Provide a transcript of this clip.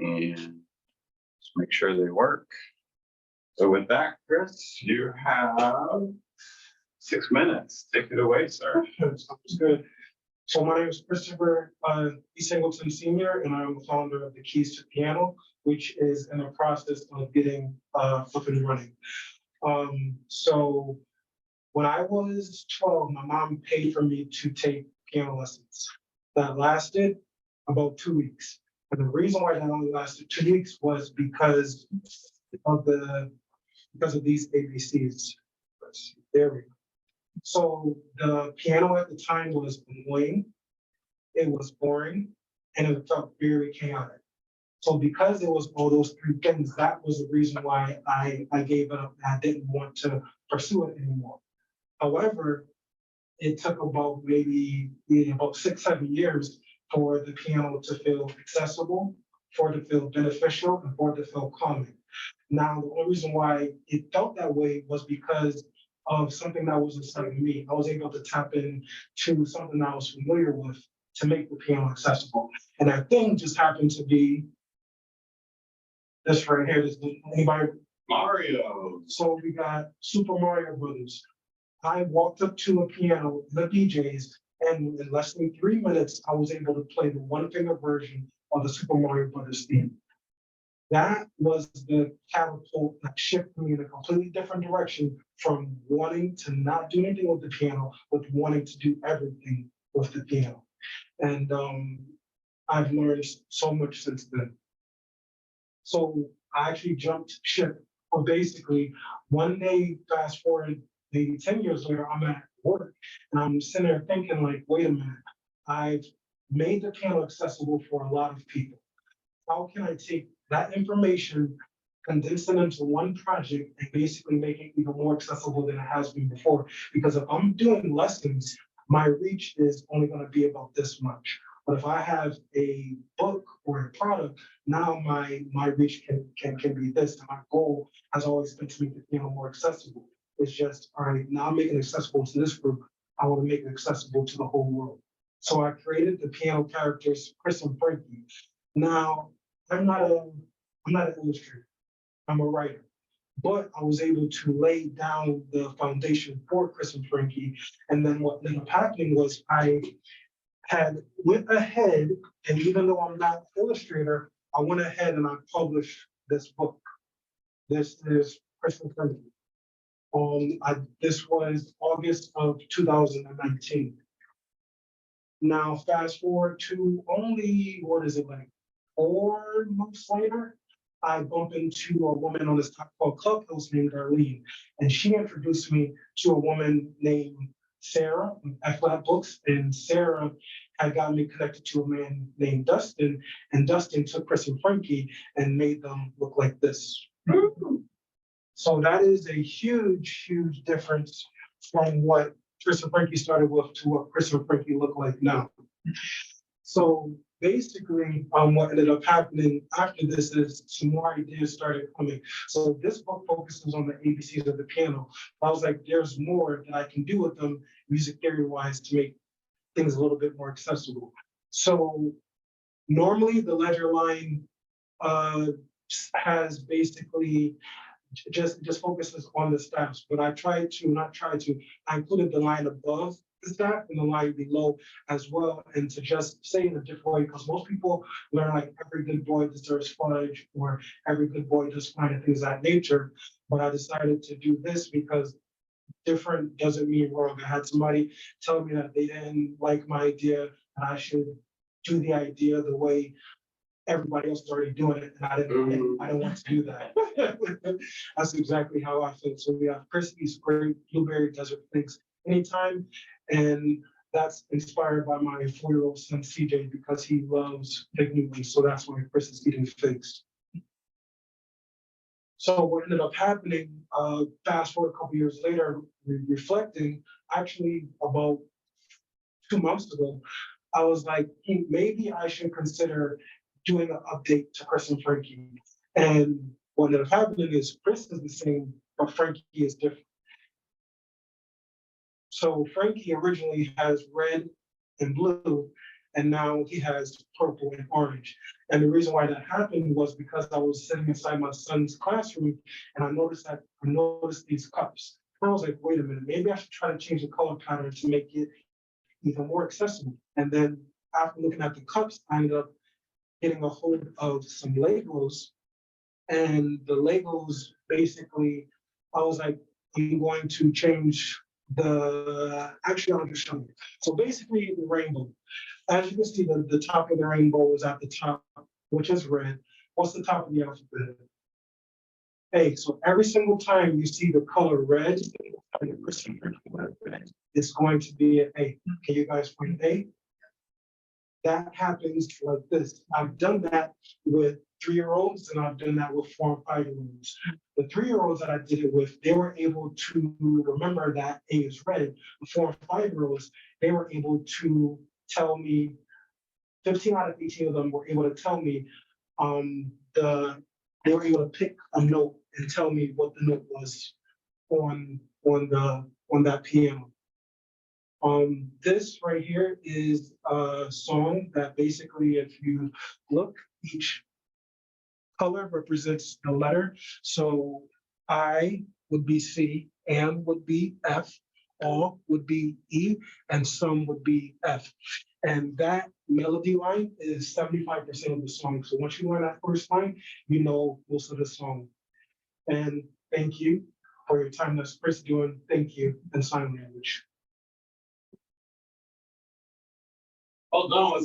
and just make sure they work. So with that, Chris, you have 6 minutes. Take it away, sir. Sounds good. So my name is Christopher Singleton Sr., and I'm the founder of the Keys to Piano, which is in the process of getting up and running. So when I was 12, my mom paid for me to take piano lessons. That lasted about 2 weeks. And the reason why that only lasted 2 weeks was because of these ABCs. There we go. So the piano at the time was annoying, it was boring, and it felt very chaotic. So because it was all those three things, that was the reason why I gave up and I didn't want to pursue it anymore. However, it took about maybe about 6, 7 years for the piano to feel accessible, for it to feel beneficial, and for it to feel calming. Now, the only reason why it felt that way was because of something that was inside of me. I was able to tap into something that I was familiar with to make the piano accessible. And that thing just happened to be this right here. This, anybody? Mario. So we got Super Mario Brothers. I walked up to a piano, the DJ's, and in less than 3 minutes, I was able to play the one-finger version of the Super Mario Brothers theme. That was the catapult that shifted me in a completely different direction from wanting to not do anything with the piano, but wanting to do everything with the piano. And I've learned so much since then. So I actually jumped ship. Well, basically, one day, fast forward, maybe 10 years later, I'm at work and I'm sitting there thinking, like, wait a minute, I've made the piano accessible for a lot of people. How can I take that information, condense it into one project, and basically make it even more accessible than it has been before? Because if I'm doing lessons, my reach is only going to be about this much. But if I have a book or a product, now my reach can be this. And my goal has always been to make the piano more accessible. It's just, all right, now I'm making it accessible to this group. I want to make it accessible to the whole world. So I created the piano characters, Chris and Frankie. Now, I'm not an illustrator. I'm a writer. But I was able to lay down the foundation for Chris and Frankie. And then what ended up happening was I had went ahead, and even though I'm not an illustrator, I went ahead and I published this book. This is Chris and Frankie. This was August of 2019. Now, fast forward to only, what is it, like 4 months later, I bumped into a woman on this top called Clubhouse named Darlene, and she introduced me to a woman named Sarah at Flat Books, and Sarah had gotten me connected to a man named Dustin, and Dustin took Chris and Frankie and made them look like this. So that is a huge, huge difference from what Chris and Frankie started with to what Chris and Frankie look like now. So basically, what ended up happening after this is some more ideas started coming. So this book focuses on the ABCs of the piano. I was like, there's more that I can do with them music theory-wise to make things a little bit more accessible. So normally the ledger line has basically just focuses on the staffs, but I included the line above the staff and the line below as well, and to just say in a different way, because most people learn like every good boy deserves fudge or every good boy does fine and things of that nature. But I decided to do this because different doesn't mean wrong. I had somebody tell me that they didn't like my idea and I should do the idea the way everybody else is already doing it, and I didn't want to do that. That's exactly how I feel. So we have Chrissy's Great Blueberry Desert Things Anytime, and that's inspired by my 4-year-old son CJ because he loves big noodles. So that's why Chris is eating figs. So what ended up happening, fast forward a couple years later, reflecting, actually about 2 months ago, I was like, hey, maybe I should consider doing an update to Chris and Frankie. And what ended up happening is Chris is the same, but Frankie is different. So Frankie originally has red and blue, and now he has purple and orange. And the reason why that happened was because I was sitting inside my son's classroom and I noticed these cups. And I was like, wait a minute, maybe I should try to change the color pattern to make it even more accessible. And then after looking at the cups, I ended up getting a hold of some Legos. And the Legos basically, I was like, I'm going to change actually, I'll just show you. So basically, the rainbow. As you can see, the top of the rainbow is at the top, which is red. What's the top of the alphabet? A. So every single time you see the color red, it's going to be an A. Can you guys find A? That happens like this. I've done that with 3-year-olds and I've done that with 4 and 5-year-olds. The 3-year-olds that I did it with, they were able to remember that A is red. The 4 and 5-year-olds, they were able to tell me, 15 out of 18 of them were able to tell me they were able to pick a note and tell me what the note was on that piano. This right here is a song that basically, if you look, each color represents the letter. So I would be C, am would be F, all would be E, and some would be F. And that melody line is 75% of the song. So once you learn that first line, you know most of the song. And thank you for your time. That's Chris doing thank you in sign language. Hold on,